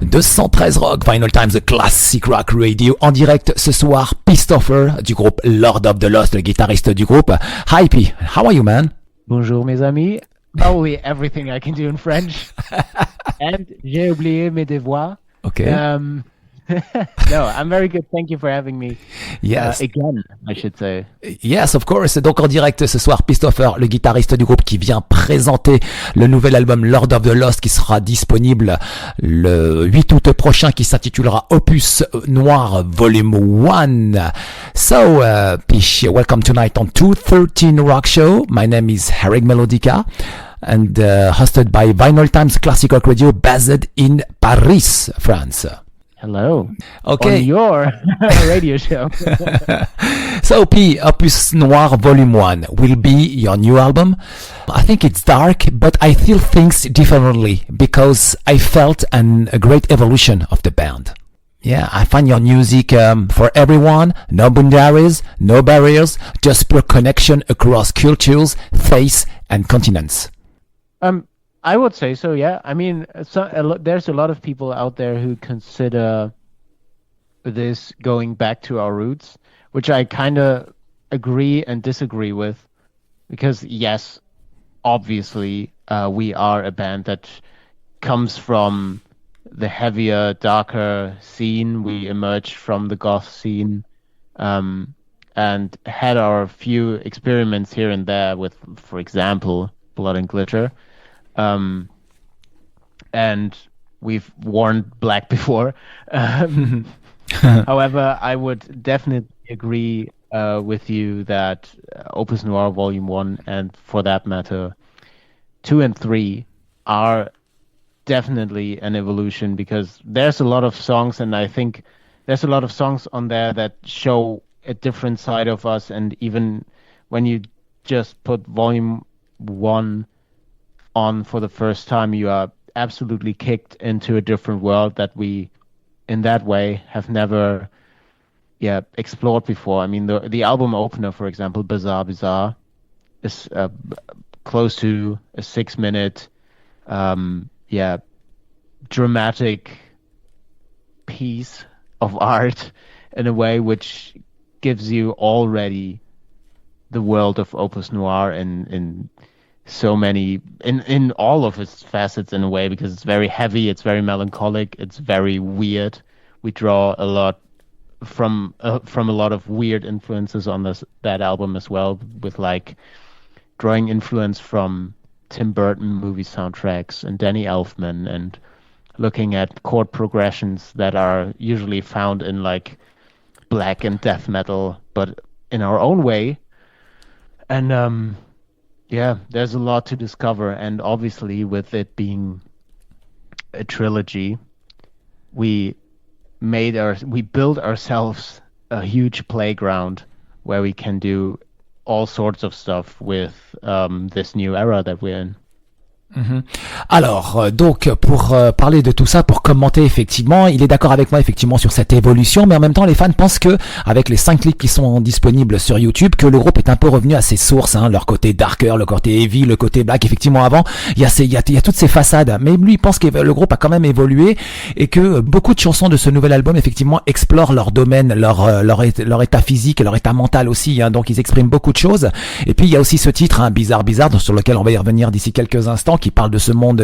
213 Rock, Vinyl Times, the Classic Rock Radio. En direct ce soir, Pi Stoffer du groupe Lord of the Lost, le guitariste du groupe. Hi Pi, how are you, man? Bonjour mes amis. Probably everything I can do in French. And j'ai oublié mes devoirs. Okay. No, I'm very good. Thank you for having me. Yes. Again, I should say. Yes, of course. Donc en direct ce soir, Pi Stoffer, le guitariste du groupe qui vient présenter le nouvel album Lord of the Lost qui sera disponible le 8 août prochain, qui s'intitulera Opus Noir Volume 1. So, Pi, welcome tonight on 213 Rock Show. My name is Harrag Melodica and hosted by Vinyl Times Classic Rock Radio based in Paris, France. Hello. Okay. On your radio show. So, P, Opus Noir Volume 1 will be your new album. I think it's dark, but I feel things differently because I felt a great evolution of the band. Yeah, I find your music for everyone, no boundaries, no barriers, just pure connection across cultures, faiths, and continents. I would say so, yeah. I mean, there's a lot of people out there who consider this going back to our roots, which I kind of agree and disagree with. Because, yes, obviously, we are a band that comes from the heavier, darker scene. We emerged from the goth scene and had our few experiments here and there with, for example, Blood and Glitter. And we've worn black before. However, I would definitely agree with you that Opus Noir Volume 1 and, for that matter, 2 and 3 are definitely an evolution, because there's a lot of songs, and I think there's a lot of songs on there that show a different side of us, and even when you just put Volume 1 on for the first time, you are absolutely kicked into a different world that we, in that way, have never explored before. I mean, the album opener, for example, Bazaar Bizarre, is close to a 6-minute dramatic piece of art in a way which gives you already the world of Opus Noir in so many, in all of its facets, in a way, because it's very heavy, it's very melancholic, it's very weird. We draw a lot from a lot of weird influences on that album as well, with like drawing influence from Tim Burton movie soundtracks and Danny Elfman, and looking at chord progressions that are usually found in like black and death metal, but in our own way. And there's a lot to discover, and obviously with it being a trilogy, we built ourselves a huge playground where we can do all sorts of stuff with this new era that we're in. Alors, donc, pour parler de tout ça, pour commenter, effectivement, il est d'accord avec moi, effectivement, sur cette évolution, mais en même temps, les fans pensent que, avec les 5 clips qui sont disponibles sur YouTube, que le groupe est un peu revenu à ses sources, hein, leur côté darker, le côté heavy, le côté black. Effectivement, avant, il y a toutes ces façades, mais lui, il pense que le groupe a quand même évolué, et que beaucoup de chansons de ce nouvel album, effectivement, explorent leur domaine, leur état physique, leur état mental aussi, hein, donc ils expriment beaucoup de choses. Et puis, il y a aussi ce titre, hein, Bizarre Bizarre, sur lequel on va y revenir d'ici quelques instants, qui parle de ce monde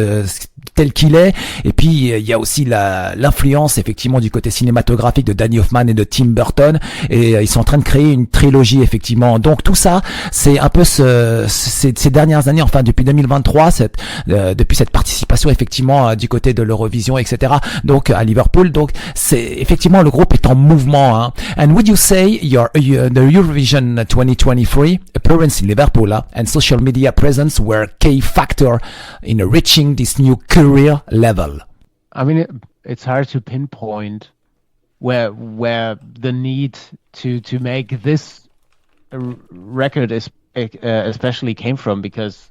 tel qu'il est. Et puis il y a aussi l'influence, effectivement, du côté cinématographique de Danny Elfman et de Tim Burton, et ils sont en train de créer une trilogie, effectivement. Donc tout ça, c'est un peu ces dernières années, enfin depuis 2023, depuis cette participation, effectivement, du côté de l'Eurovision, etc., donc à Liverpool. Donc c'est effectivement, le groupe est en mouvement, hein. And would you say the Eurovision 2023 appearance in Liverpool and social media presence were key factor in reaching this new career level? I mean, it's hard to pinpoint where the need to make this record is especially came from, because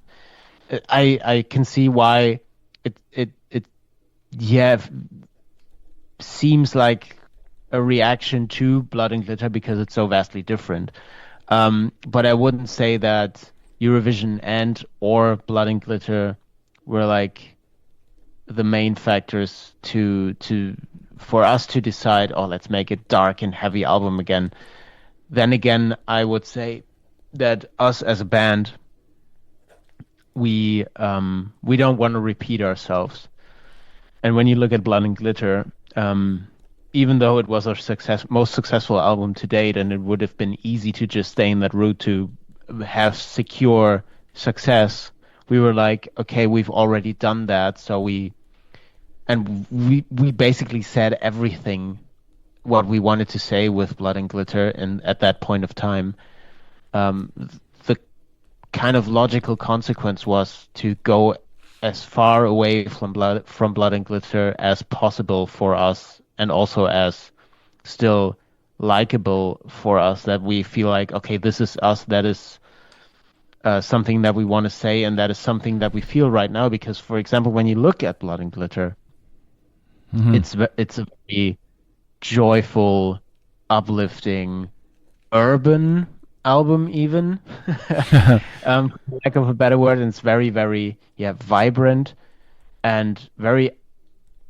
I can see why it seems like a reaction to Blood and Glitter, because it's so vastly different. But I wouldn't say that Eurovision or Blood and Glitter were like the main factors for us to decide, oh, let's make a dark and heavy album again. Then again, I would say that us as a band, we don't want to repeat ourselves. And when you look at Blood and Glitter, even though it was our most successful album to date, and it would have been easy to just stay in that route to have secure success, we were like, okay, we've already done that, so we basically said everything what we wanted to say with Blood and Glitter, and at that point of time, the kind of logical consequence was to go as far away from Blood and Glitter as possible for us, and also as still likable for us, that we feel like, okay, this is us, that is something that we want to say, and that is something that we feel right now. Because, for example, when you look at Blood and Glitter, it's a very joyful, uplifting, urban album, even lack of a better word. And it's very, very vibrant and very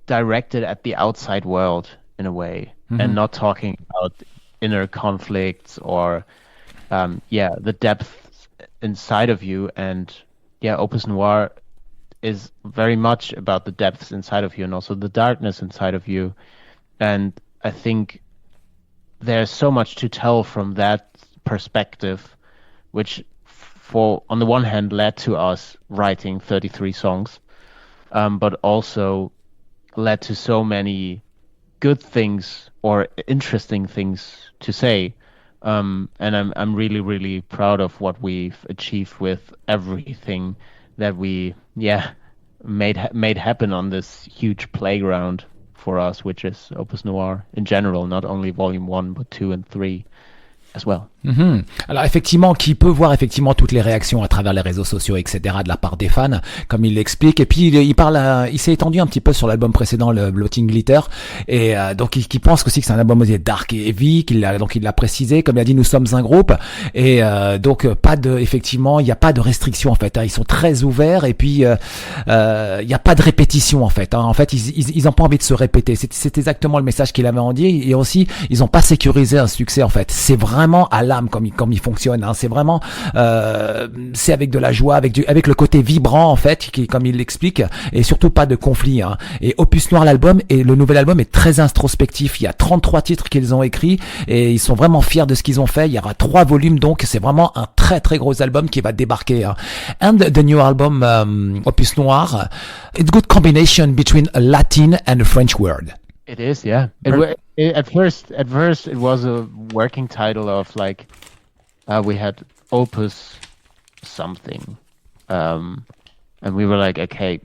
directed at the outside world in a way, and not talking about inner conflicts or the depth inside of you. And Opus Noir is very much about the depths inside of you and also the darkness inside of you. And I think there's so much to tell from that perspective, which on the one hand led to us writing 33 songs, but also led to so many good things or interesting things to say. And I'm really, really proud of what we've achieved with everything that we made happen on this huge playground for us, which is Opus Noir in general, not only Volume 1 but 2 and 3 as well. Alors effectivement, qui peut voir effectivement toutes les réactions à travers les réseaux sociaux, etc., de la part des fans, comme il l'explique. Et puis il s'est étendu un petit peu sur l'album précédent, le Bloating Glitter, et donc il pense aussi que c'est un album aussi dark et heavy, donc il l'a précisé, comme il a dit, nous sommes un groupe, et donc effectivement, il n'y a pas de restriction en fait, hein, ils sont très ouverts, et puis il n'y a pas de répétition en fait, hein. En fait, ils n'ont pas envie de se répéter. C'est exactement le message qu'il avait en dit, et aussi ils n'ont pas sécurisé un succès en fait. C'est vraiment à l'âme comme il fonctionne, hein. C'est vraiment c'est avec de la joie, avec le côté vibrant en fait, qui, comme il l'explique, et surtout pas de conflit, hein. Et Opus Noir, l'album, et le nouvel album est très introspectif. Il y a 33 titres qu'ils ont écrits et ils sont vraiment fiers de ce qu'ils ont fait. Il y aura 3 volumes, donc c'est vraiment un très très gros album qui va débarquer, hein. And the new album, Opus Noir, it's good combination between a Latin and a French word. It is, yeah. At first, it was a working title of like, we had Opus something, and we were like, okay,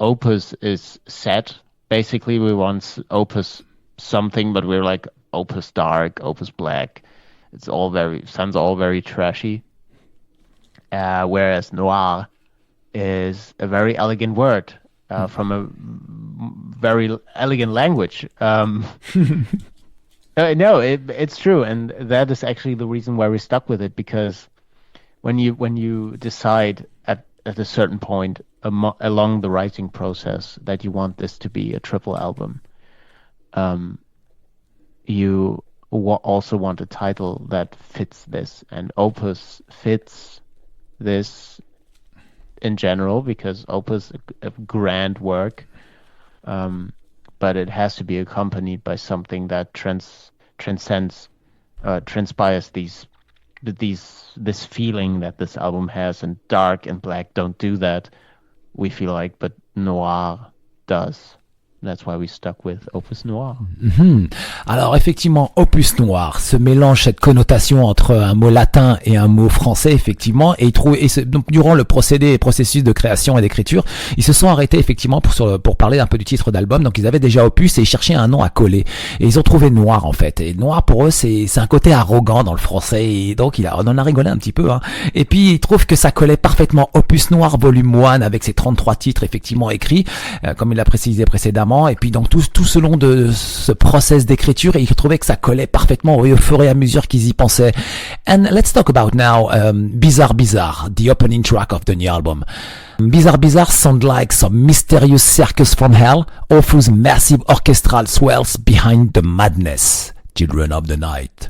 Opus is set. Basically, we want Opus something, but we're like Opus Dark, Opus Black. Sounds all very trashy. Whereas Noir is a very elegant word. From a very elegant language. No, it's true, and that is actually the reason why we stuck with it, because when you decide at a certain point along the writing process that you want this to be a triple album, you also want a title that fits this, and Opus fits this in general, because Opus a grand work, but it has to be accompanied by something that transpires this feeling that this album has, and Dark and Black don't do that, we feel like, but Noir does. That's why we stuck with Opus Noir. Alors effectivement, Opus Noir se mélange cette connotation entre un mot latin et un mot français, effectivement, et donc durant le processus de création et d'écriture, ils se sont arrêtés effectivement pour parler un peu du titre d'album. Donc ils avaient déjà Opus et ils cherchaient un nom à coller, et ils ont trouvé Noir en fait. Et Noir pour eux c'est un côté arrogant dans le français, et donc on en a rigolé un petit peu, hein. Et puis ils trouvent que ça collait parfaitement. Opus Noir volume 1 avec ses 33 titres effectivement écrits, comme il l'a précisé précédemment. vraiment. Et puis donc tout ce long de ce process d'écriture, il trouvait que ça collait parfaitement au fur et à mesure qu'ils y pensaient. And let's talk about now Bazaar Bizarre, the opening track of the new album. Bazaar Bizarre sound like some mysterious circus from hell, or those massive orchestral swells behind the madness. Children of the Night.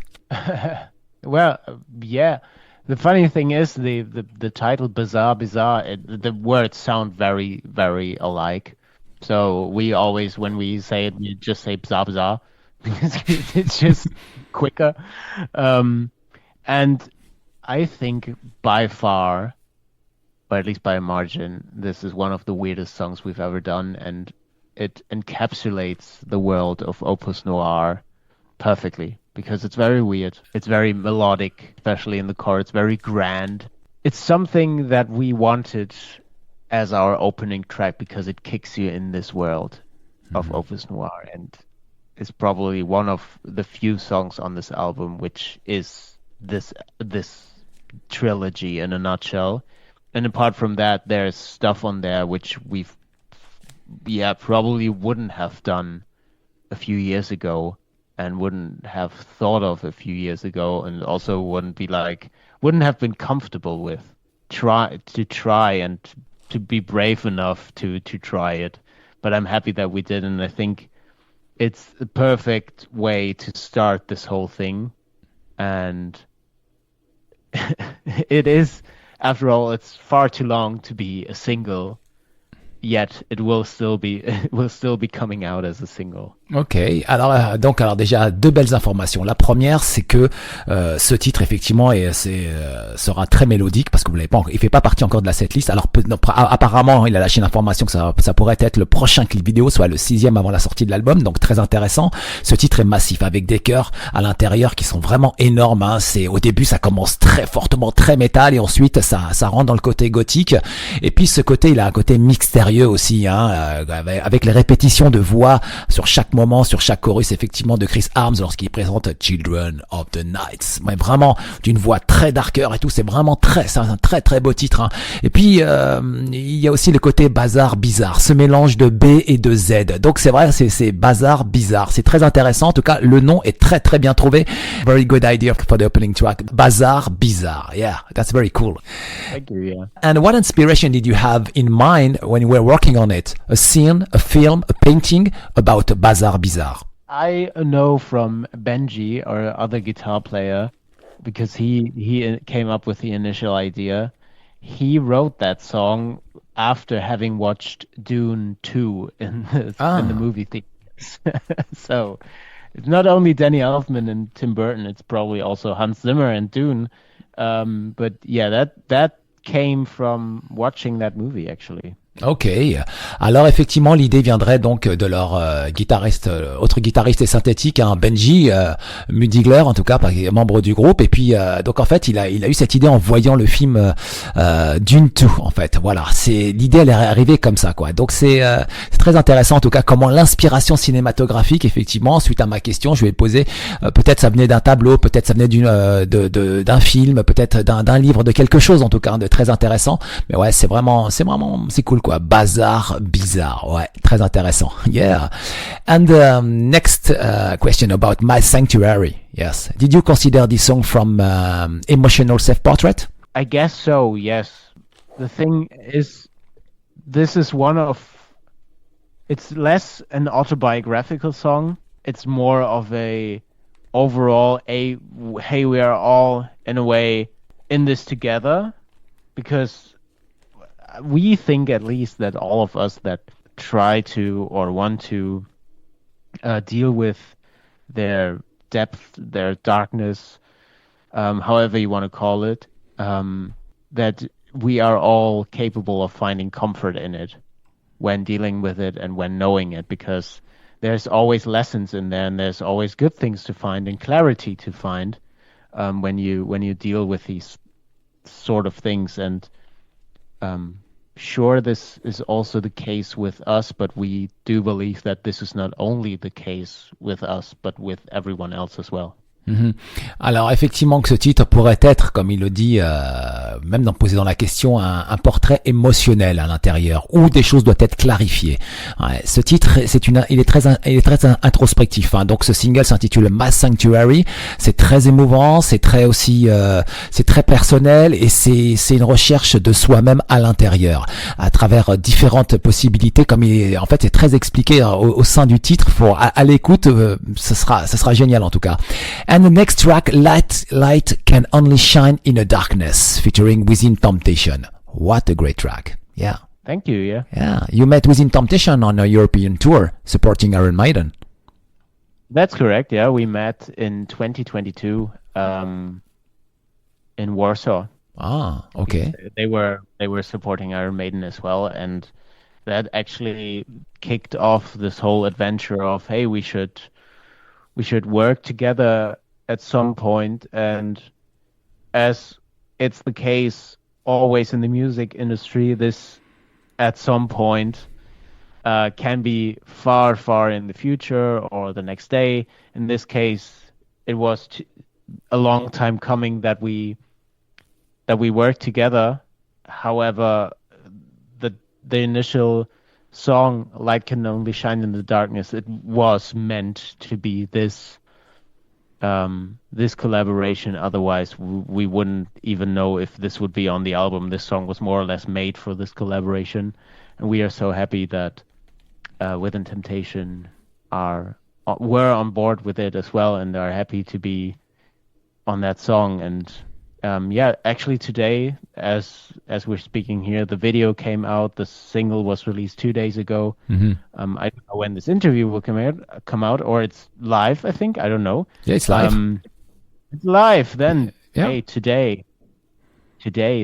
Well, yeah. The funny thing is the title Bazaar Bizarre, the words sound very, very alike. So we always, when we say it, we just say Bazaar Bizarre because it's just quicker. And I think by far, or at least by a margin, this is one of the weirdest songs we've ever done, and it encapsulates the world of Opus Noir perfectly. Because it's very weird. It's very melodic, especially in the chorus, very grand. It's something that we wanted as our opening track because it kicks you in this world of Opus Noir. And it's probably one of the few songs on this album which is this trilogy in a nutshell. And apart from that, there's stuff on there which we've probably wouldn't have done a few years ago. And wouldn't have thought of a few years ago, and also wouldn't have been comfortable with. Try and to be brave enough to try it. But I'm happy that we did, and I think it's the perfect way to start this whole thing. And it is, after all, it's far too long to be a single. Yet it will still be coming out as a single. Ok, alors déjà deux belles informations. La première, c'est que ce titre effectivement sera très mélodique parce que vous l'avez pas, il fait pas partie encore de la setlist. Alors apparemment, il a lâché l'information que ça pourrait être le prochain clip vidéo, soit le 6e avant la sortie de l'album. Donc très intéressant. Ce titre est massif avec des chœurs à l'intérieur qui sont vraiment énormes. Hein. C'est au début, ça commence très fortement, très métal, et ensuite ça rentre dans le côté gothique. Et puis ce côté, il a un côté mystérieux aussi, hein, avec les répétitions de voix sur chaque moment, sur chaque chorus effectivement de Chris Arms lorsqu'il présente Children of the Night, mais vraiment d'une voix très darker et tout, c'est un très très beau titre, hein. Et puis il y a aussi le côté Bazaar Bizarre, ce mélange de B et de Z, donc c'est vrai, c'est Bazaar Bizarre, c'est très intéressant. En tout cas, le nom est très très bien trouvé. Very good idea for the opening track, Bazaar Bizarre. Yeah, that's very cool. Thank you. Yeah. And what inspiration did you have in mind when you were working on it? A scene, a film, a painting about Bazaar Bizarre? I know from Benji, our other guitar player, because he came up with the initial idea. He wrote that song after having watched Dune 2 in the movie theaters. So it's not only Danny Elfman and Tim Burton, it's probably also Hans Zimmer and Dune. But yeah, that came from watching that movie actually. Ok, alors effectivement l'idée viendrait donc de leur autre guitariste et synthétique, hein, Benji Mundigler en tout cas, membre du groupe. Et puis donc en fait il a eu cette idée en voyant le film Dune 2 en fait. Voilà, c'est l'idée, elle est arrivée comme ça quoi. Donc c'est très intéressant en tout cas comment l'inspiration cinématographique effectivement, suite à ma question, je vais poser peut-être ça venait d'un tableau, peut-être ça venait d'un film, peut-être d'un livre, de quelque chose en tout cas de très intéressant. Mais ouais, c'est cool quoi. Bazaar Bizarre, ouais, très intéressant. Yeah. And next question about My Sanctuary. Yes. Did you consider this song from Emotional Self-Portrait? I guess so, yes. The thing is, this is it's less an autobiographical song. It's more of a overall, hey, we are all in a way in this together, because we think at least that all of us that try to or want to deal with their depth, their darkness, however you want to call it, that we are all capable of finding comfort in it when dealing with it and when knowing it, because there's always lessons in there and there's always good things to find and clarity to find when you deal with these sort of things. And sure, this is also the case with us, but we do believe that this is not only the case with us, but with everyone else as well. Mhm. Alors effectivement que ce titre pourrait être, comme il le dit, même posé dans la question, un portrait émotionnel à l'intérieur, où des choses doivent être clarifiées. Ouais, ce titre, il est très introspectif. Hein. Donc ce single s'intitule Mass Sanctuary. C'est très émouvant, c'est très aussi, c'est très personnel et c'est une recherche de soi-même à l'intérieur, à travers différentes possibilités. Comme en fait, c'est très expliqué hein, au sein du titre. À l'écoute, ce sera génial en tout cas. And the next track, Light Can Only Shine in the Darkness, featuring Within Temptation. What a great track. Yeah. Thank you, yeah. Yeah. You met Within Temptation on a European tour, supporting Iron Maiden. That's correct, yeah. We met in 2022 in Warsaw. Ah, okay. They were supporting Iron Maiden as well, and that actually kicked off this whole adventure of, hey, we should work together at some point. And as it's the case always in the music industry, this at some point can be far, far in the future or the next day. In this case, it was a long time coming that we worked together. However, the initial song "Light Can Only Shine in the Darkness," it was meant to be this collaboration. Otherwise, we wouldn't even know if this would be on the album. This song was more or less made for this collaboration, and we are so happy that Within Temptation were on board with it as well, and are happy to be on that song. And actually today, as we're speaking here, the video came out. The single was released 2 days ago. Mm-hmm. I don't know when this interview will come out, or it's live. I think, I don't know. Yeah, it's live. It's live then. Yeah. Hey, today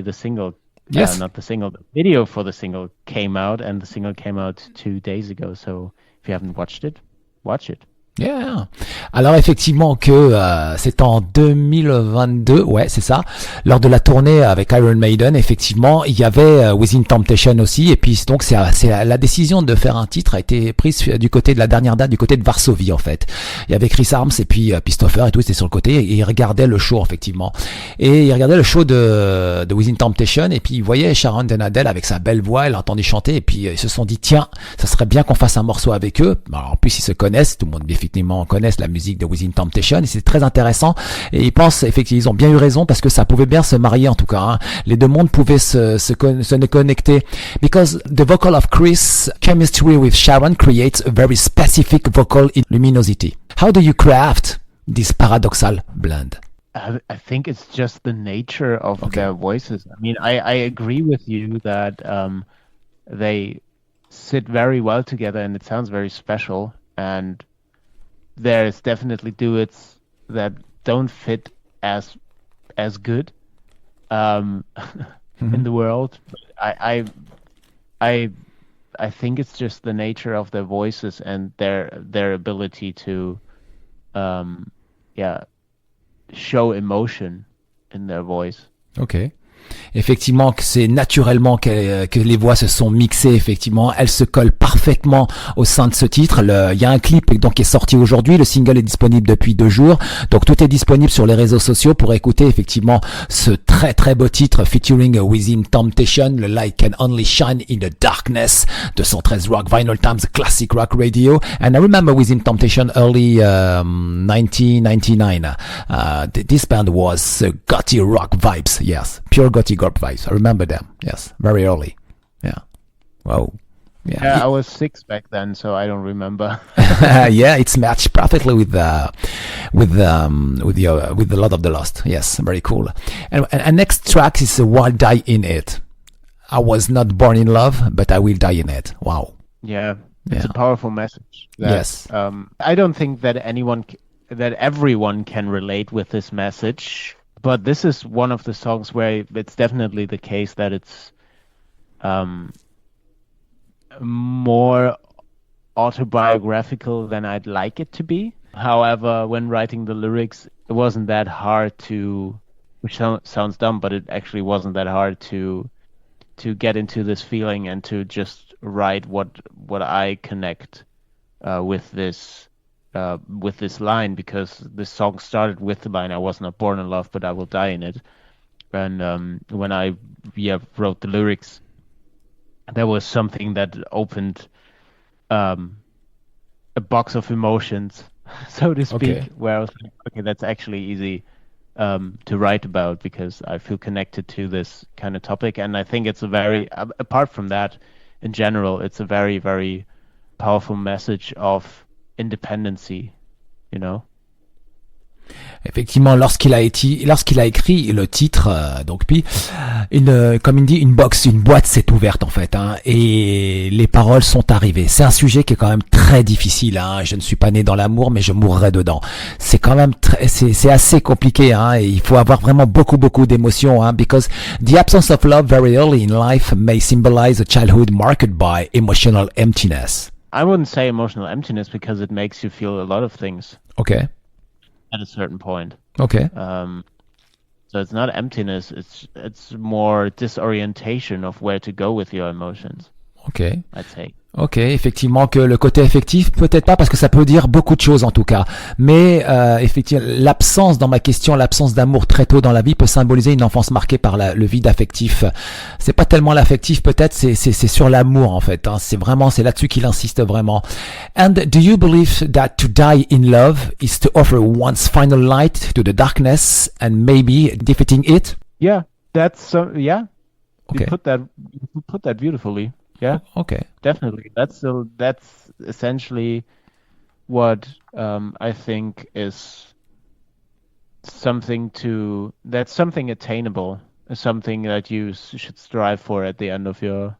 the single. Yes. Not the single. The video for the single came out, and the single came out 2 days ago. So if you haven't watched it, watch it. Yeah. Alors effectivement que c'est en 2022, ouais c'est ça, lors de la tournée avec Iron Maiden, effectivement il y avait Within Temptation aussi, et puis donc c'est la décision de faire un titre a été prise du côté de la dernière date, du côté de Varsovie en fait. Il y avait Chris Arms et puis Pi Stoffer et tout, c'était sur le côté, et ils regardaient le show effectivement. Et ils regardaient le show de Within Temptation, et puis ils voyaient Sharon Denadel avec sa belle voix, elle l'entendait chanter, et puis ils se sont dit tiens, ça serait bien qu'on fasse un morceau avec eux. Alors, en plus ils se connaissent, tout le monde effectivement connaissent la musique de Within Temptation, et c'est très intéressant, et ils pensent effectivement, ils ont bien eu raison, parce que ça pouvait bien se marier en tout cas, hein. Les deux mondes pouvaient se connecter, because the vocal of Chris chemistry with Sharon creates a very specific vocal luminosity. How do you craft this paradoxal blend? I think it's just the nature of their voices. I mean, I agree with you that they sit very well together, and it sounds very special. And there's definitely duets that don't fit as good in the world. I think it's just the nature of their voices and their ability to show emotion in their voice. Okay. Effectivement, que c'est naturellement que les voix se sont mixées, effectivement, elles se collent parfaitement au sein de ce titre. Il y a un clip donc qui est sorti aujourd'hui, le single est disponible depuis 2 jours, donc tout est disponible sur les réseaux sociaux pour écouter effectivement ce très très beau titre featuring Within Temptation, le Light Can Only Shine in the Darkness, 213 Rock, Vinylestimes, classic rock radio. And I remember Within Temptation early 1999. This band was gothy rock vibes, yes, pure gothy rock vibes. I remember them. Yes, very early. Yeah. Wow. Yeah, I was 6 back then, so I don't remember. Yeah, it's matched perfectly with the Lord of the Lost. Yes, very cool. And next track is "While Die in It." I was not born in love, but I will die in it. Wow. Yeah, it's a powerful message. Yes. I don't think that everyone can relate with this message. But this is one of the songs where it's definitely the case that it's more autobiographical than I'd like it to be. However, when writing the lyrics, it wasn't that hard which sounds dumb, but it actually wasn't that hard to get into this feeling and to just write what I connect with this with this line, because this song started with the line, "I was not born in love, but I will die in it." And when I wrote the lyrics, there was something that opened a box of emotions, so to speak, Okay. where I was like, okay, that's actually easy to write about, because I feel connected to this kind of topic. And I think it's a very, apart from that, in general, it's a very, very powerful message of independency, you know? Effectivement, lorsqu'il a écrit le titre, donc Pi, comme il dit, une boîte s'est ouverte en fait, hein, et les paroles sont arrivées. C'est un sujet qui est quand même très difficile. Hein. Je ne suis pas né dans l'amour, mais je mourrai dedans. C'est quand même c'est assez compliqué, hein, et il faut avoir vraiment beaucoup d'émotions, hein, because the absence of love very early in life may symbolize a childhood marked by emotional emptiness. I wouldn't say emotional emptiness, because it makes you feel a lot of things. Okay. At a certain point. Okay. So it's not emptiness, it's more disorientation of where to go with your emotions. Okay. I'd say. Ok, effectivement que le côté affectif, peut-être pas, parce que ça peut dire beaucoup de choses en tout cas. Mais effectivement, l'absence d'amour très tôt dans la vie peut symboliser une enfance marquée par le vide affectif. C'est pas tellement l'affectif, peut-être, c'est sur l'amour en fait. Hein. C'est là-dessus qu'il insiste vraiment. And do you believe that to die in love is to offer one's final light to the darkness and maybe defeating it? Yeah, that's yeah. Okay. You put that beautifully. Yeah. Okay. Definitely. That's essentially what I think is something attainable, something that you should strive for at the end of your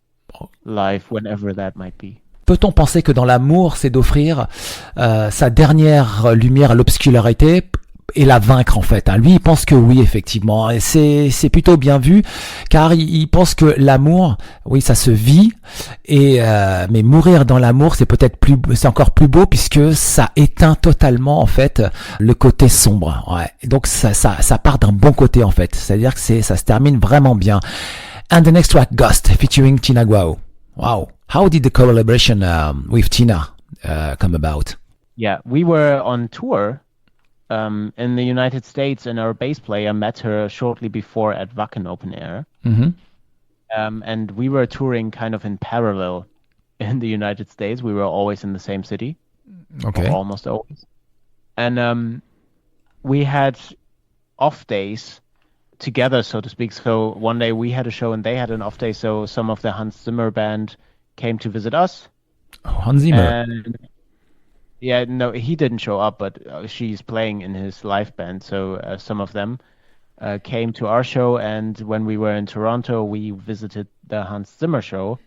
life, whenever that might be. Peut-on penser que dans l'amour, c'est d'offrir sa dernière lumière à l'obscurité et la vaincre en fait, hein. Lui il pense que oui, effectivement, et c'est plutôt bien vu, car il pense que l'amour, oui, ça se vit, et mais mourir dans l'amour, c'est encore plus beau, puisque ça éteint totalement en fait le côté sombre, ouais. Et donc ça part d'un bon côté en fait, c'est-à-dire que ça se termine vraiment bien. And the next track, Ghost, featuring Tina Guo. Wow, how did the collaboration with Tina come about? Yeah, we were on tour in the United States, and our bass player met her shortly before at Wacken Open Air. Mm-hmm. And we were touring kind of in parallel in the United States. We were always in the same city. Okay. Almost always. And we had off days together, so to speak. So one day we had a show and they had an off day, so some of the Hans Zimmer band came to visit us. Oh, Hans Zimmer. And yeah, no, he didn't show up, but she's playing in his live band. So some of them came to our show, and when we were in Toronto, we visited the Hans Zimmer show,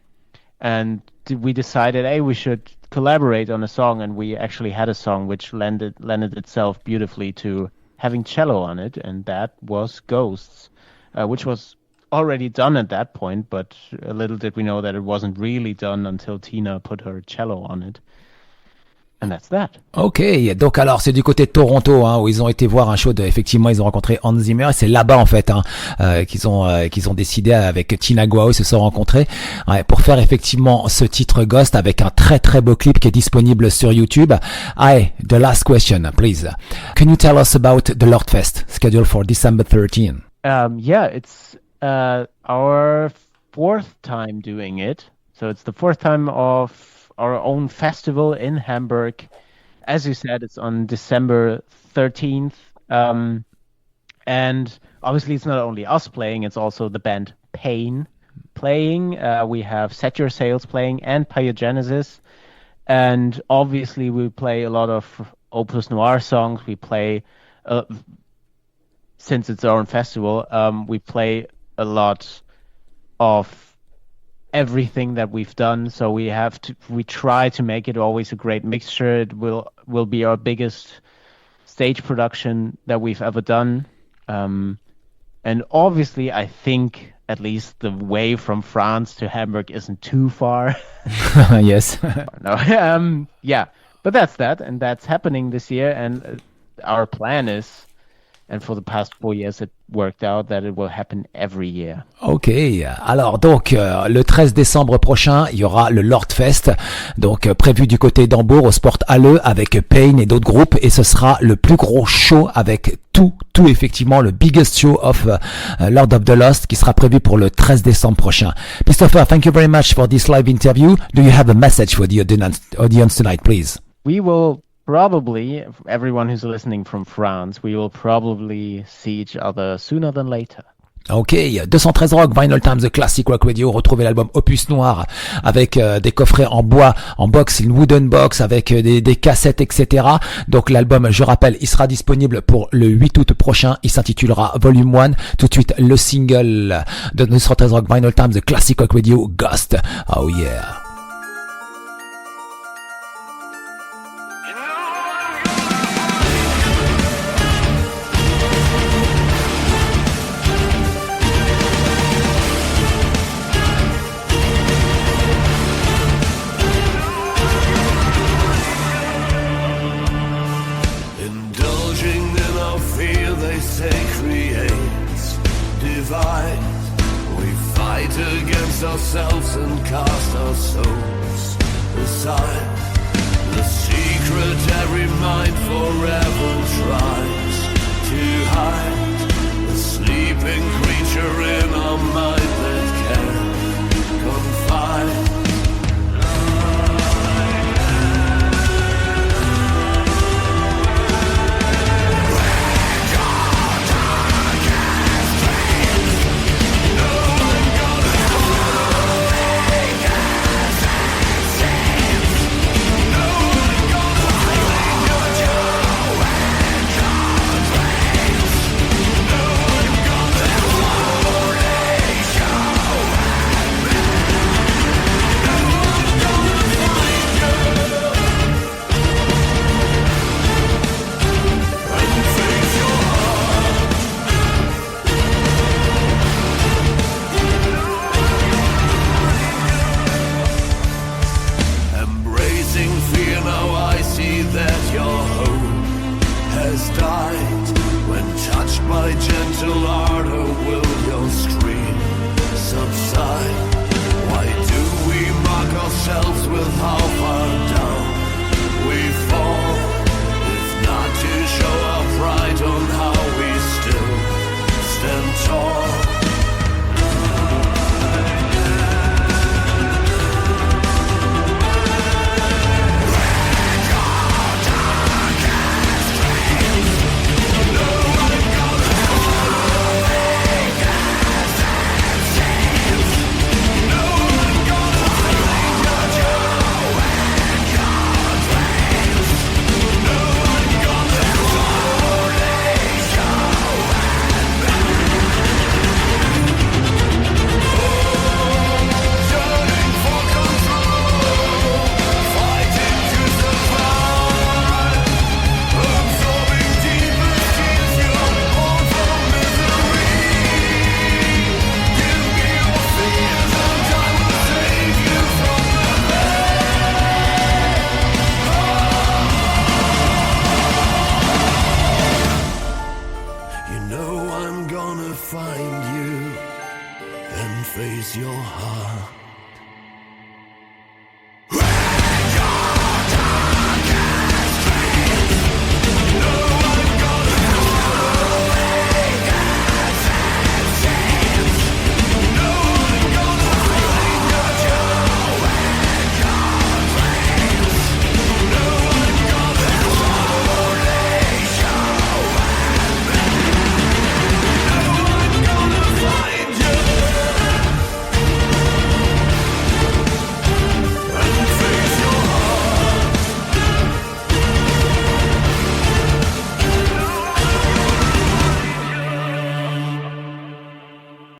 and we decided, hey, we should collaborate on a song, and we actually had a song which lended itself beautifully to having cello on it, and that was Ghosts, which was already done at that point, but a little did we know that it wasn't really done until Tina put her cello on it. And that's that. Ok, donc alors c'est du côté de Toronto, hein, où ils ont été voir un show effectivement ils ont rencontré Hans Zimmer, et c'est là-bas en fait, hein, qu'ils ont décidé avec Tina Guo, ils se sont rencontrés, ouais, pour faire effectivement ce titre Ghost, avec un très très beau clip qui est disponible sur YouTube. The last question, please. Can you tell us about the Lord Fest scheduled for December 13? Yeah, it's our fourth time doing it. So it's the fourth time of our own festival in Hamburg. As you said, it's on December 13th. And obviously it's not only us playing, it's also the band Pain playing. We have Set Your Sails playing and Pyogenesis. And obviously we play a lot of Opus Noir songs. We play, since it's our own festival, we play a lot of everything that we've done, so we try to make it always a great mixture. It will be our biggest stage production that we've ever done, and obviously I think at least the way from France to Hamburg isn't too far. Yes. Yeah, but that's that, and that's happening this year, and our plan is And for the past 4 years, it worked out that it will happen every year. Ok, alors donc le 13 décembre prochain, il y aura le Lord Fest, donc prévu du côté d'Hambourg au Sport Halle avec Pain et d'autres groupes, et ce sera le plus gros show avec tout effectivement le biggest show of Lord of the Lost qui sera prévu pour le 13 décembre prochain. Pi Stoffer, thank you very much for this live interview. Do you have a message for the audience tonight, please? We will probably, everyone who's listening from France, we will probably see each other sooner than later. Ok, 213 Rock, Vinylestimes, The Classic Rock Radio. Retrouvez l'album Opus Noir avec des coffrets en bois, en box, une wooden box avec des cassettes, etc. Donc l'album, je rappelle, il sera disponible pour le 8 août prochain. Il s'intitulera Volume 1. Tout de suite, le single de 213 Rock, Vinylestimes, The Classic Rock Radio, Ghost. Oh yeah. We fight against ourselves and cast our souls aside. The secret every mind forever tried.